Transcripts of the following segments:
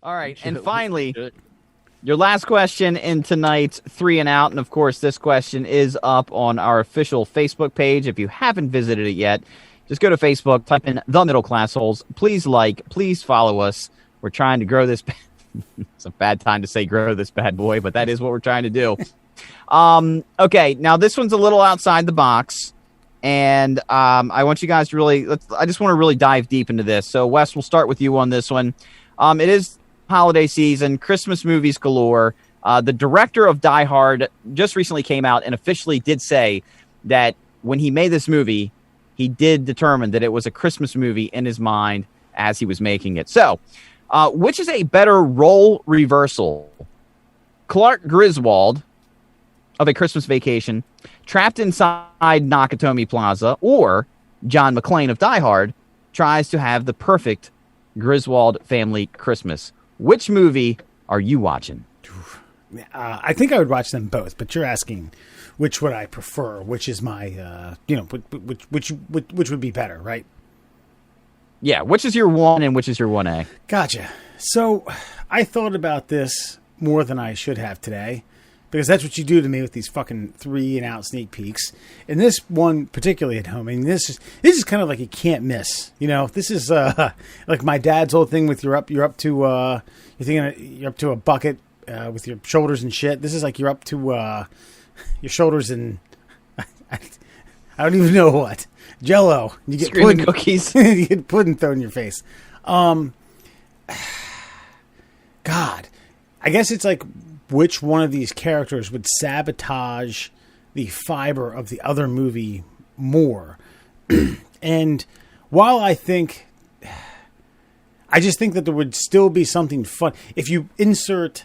All right, and finally, your last question in tonight's 3 and Out, and of course, this question is up on our official Facebook page. If you haven't visited it yet, just go to Facebook, type in The Middle Classholes. Please like, please follow us. We're trying to grow this. It's a bad time to say grow this bad boy, but that is what we're trying to do. Okay, now this one's a little outside the box, and I want you guys to really. I just want to really dive deep into this. So, Wes, we'll start with you on this one. It is holiday season, Christmas movies galore. The director of Die Hard just recently came out and officially did say that when he made this movie, he did determine that it was a Christmas movie in his mind as he was making it. So, which is a better role reversal? Clark Griswold of A Christmas Vacation, trapped inside Nakatomi Plaza, or John McClane of Die Hard tries to have the perfect Griswold family Christmas? Which movie are you watching? I think I would watch them both, but you're asking which would I prefer, which is my, which would be better, right? Yeah, which is your 1 and which is your 1A? Gotcha. So I thought about this more than I should have today, because that's what you do to me with these fucking 3 and Out sneak peeks. And this one particularly at home, I mean, this is kind of like you can't miss. You know, this is like my dad's old thing with you're up to a bucket with your shoulders and shit. This is like you're up to your shoulders and I don't even know what. Jell-O. You get pudding cookies. You get pudding thrown in your face. God, I guess it's like which one of these characters would sabotage the fiber of the other movie more. And while I just think that there would still be something fun if you insert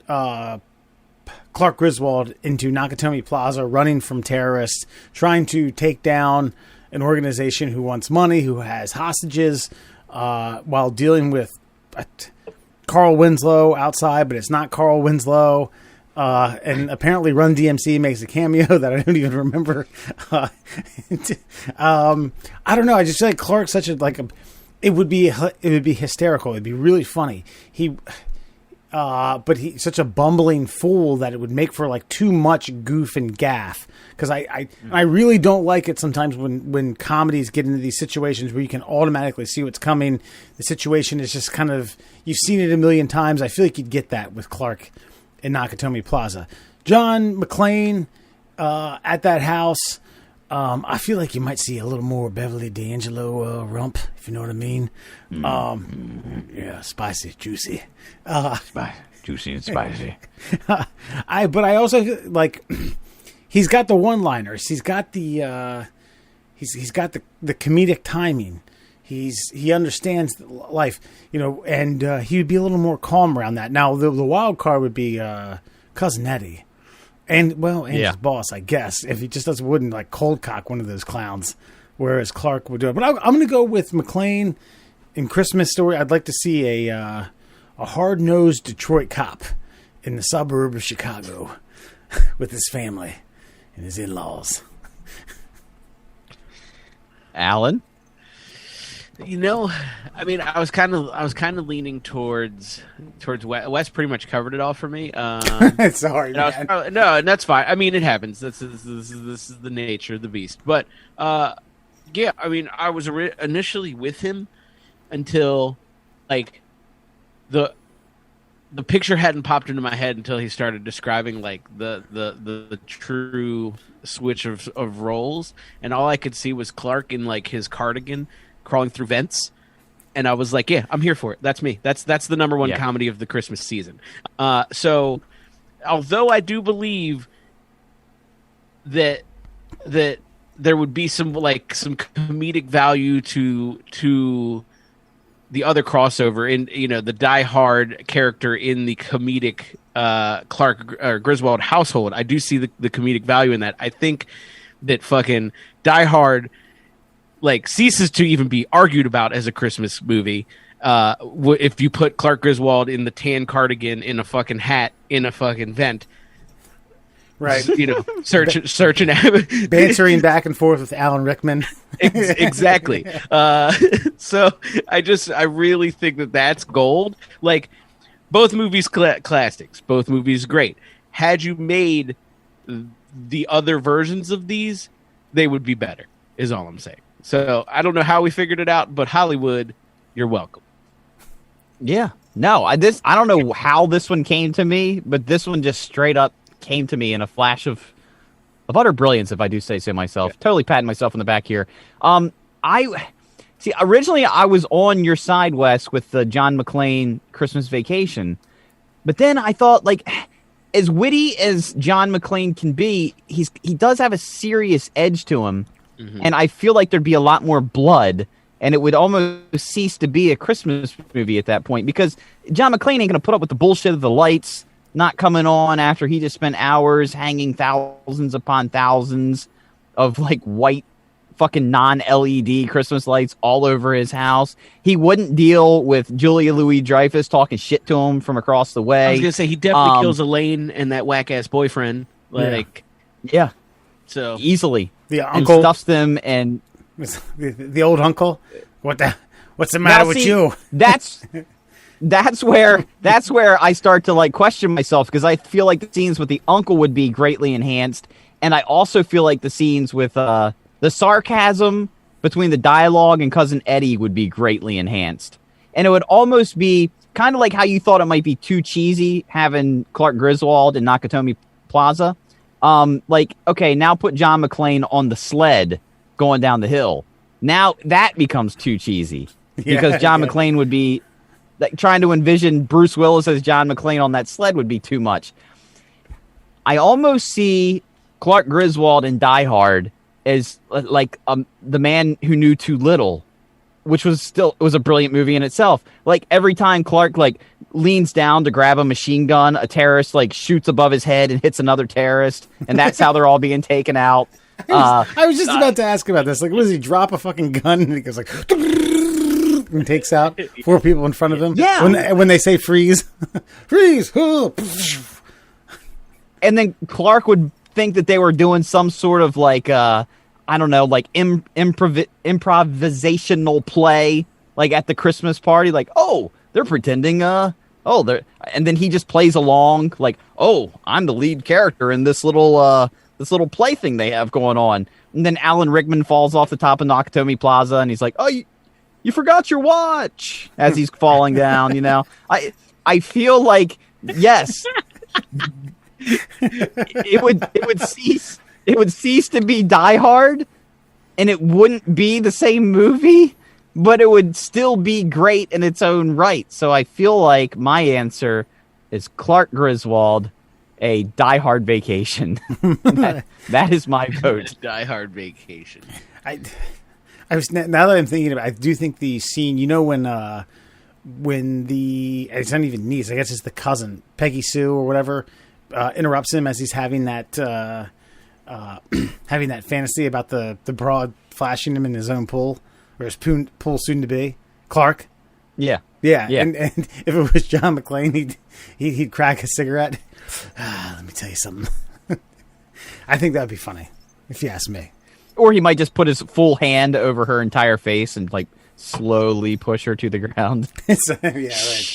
Clark Griswold into Nakatomi Plaza running from terrorists, trying to take down an organization who wants money, who has hostages, while dealing with Carl Winslow outside, but it's not Carl Winslow. And apparently Run DMC makes a cameo that I don't even remember. I don't know. I just feel like Clark's such it would be hysterical. It'd be really funny. But he's such a bumbling fool that it would make for like too much goof and gaff. Because I really don't like it sometimes when comedies get into these situations where you can automatically see what's coming. The situation is just kind of, you've seen it a million times. I feel like you'd get that with Clark in Nakatomi Plaza. John McClane at that house, I feel like you might see a little more Beverly D'Angelo rump, if you know what I mean. Yeah, spicy, juicy. Juicy and spicy. But I also like he's got the one-liners. He's got the he's got the comedic timing. He understands life, you know, and he would be a little more calm around that. Now the wild card would be Cousin Eddie, and his boss, I guess, if he just wouldn't like cold cock one of those clowns, whereas Clark would do it. But I'm going to go with McClane in Christmas Story. I'd like to see a hard-nosed Detroit cop in the suburb of Chicago with his family and his in-laws. Alan? You know, I mean, I was kind of leaning towards Wes. Pretty much covered it all for me. Sorry, man. No, and that's fine. I mean, it happens. This is the nature of the beast. But yeah, I mean, I was initially with him until like the picture hadn't popped into my head until he started describing like the true switch of roles, and all I could see was Clark in like his cardigan crawling through vents, and I was like, yeah, I'm here for it. That's me. That's the number one comedy of the Christmas season. So although I do believe that there would be some comedic value to the other crossover in, you know, the Die Hard character in the comedic Clark Griswold household, I do see the comedic value in that. I think that fucking Die Hard like ceases to even be argued about as a Christmas movie if you put Clark Griswold in the tan cardigan in a fucking hat in a fucking vent. Right, you know, searching, bantering back and forth with Alan Rickman. Exactly. So I really think that that's gold. Like both movies classics. Both movies great. Had you made the other versions of these, they would be better, is all I'm saying. So I don't know how we figured it out, but Hollywood, you're welcome. Yeah. No, I don't know how this one came to me, but this one just straight up came to me in a flash of utter brilliance, if I do say so myself. Yeah. Totally patting myself on the back here. Originally I was on your side, Wes, with the John McClane Christmas Vacation. But then I thought, like, as witty as John McClane can be, he does have a serious edge to him. Mm-hmm. And I feel like there'd be a lot more blood, and it would almost cease to be a Christmas movie at that point, because John McClane ain't going to put up with the bullshit of the lights not coming on after he just spent hours hanging thousands upon thousands of, like, white fucking non-LED Christmas lights all over his house. He wouldn't deal with Julia Louis-Dreyfus talking shit to him from across the way. I was going to say, he definitely kills Elaine and that whack-ass boyfriend. Yeah. So easily. The uncle. And stuffs them and... The old uncle? What's the matter with you? That's where I start to, like, question myself, because I feel like the scenes with the uncle would be greatly enhanced, and I also feel like the scenes with the sarcasm between the dialogue and Cousin Eddie would be greatly enhanced. And it would almost be kind of like how you thought it might be too cheesy having Clark Griswold in Nakatomi Plaza. Like, okay, now put John McClane on the sled going down the hill. Now that becomes too cheesy, because John McClane would be... like, trying to envision Bruce Willis as John McClane on that sled would be too much. I almost see Clark Griswold in Die Hard as like the man who knew too little, which was a brilliant movie in itself. Like, every time Clark, like, leans down to grab a machine gun, a terrorist, like, shoots above his head and hits another terrorist, and that's how they're all being taken out. I was just about to ask about this. Like, what does he drop a fucking gun and he goes like... and takes out 4 people in front of him. Yeah. When they say freeze, freeze. And then Clark would think that they were doing some sort of, like, I don't know, like improvisational play, like at the Christmas party. Like, oh, they're pretending. And then he just plays along, like, oh, I'm the lead character in this little play thing they have going on. And then Alan Rickman falls off the top of Nakatomi Plaza, and he's like, oh, you forgot your watch, as he's falling down, you know. I feel like, yes, it would cease to be Die Hard, and it wouldn't be the same movie, but it would still be great in its own right. So I feel like my answer is Clark Griswold, a Die Hard Vacation. that is my vote. Die Hard Vacation. Now that I'm thinking about it, I do think the scene, you know, when it's not even niece, I guess it's the cousin, Peggy Sue or whatever, interrupts him as he's having that fantasy about the broad flashing him in his own pool, or his pool soon to be, Clark. Yeah. And if it was John McClane, he'd crack a cigarette. Let me tell you something. I think that'd be funny, if you ask me. Or he might just put his full hand over her entire face and, like, slowly push her to the ground. Yeah, right.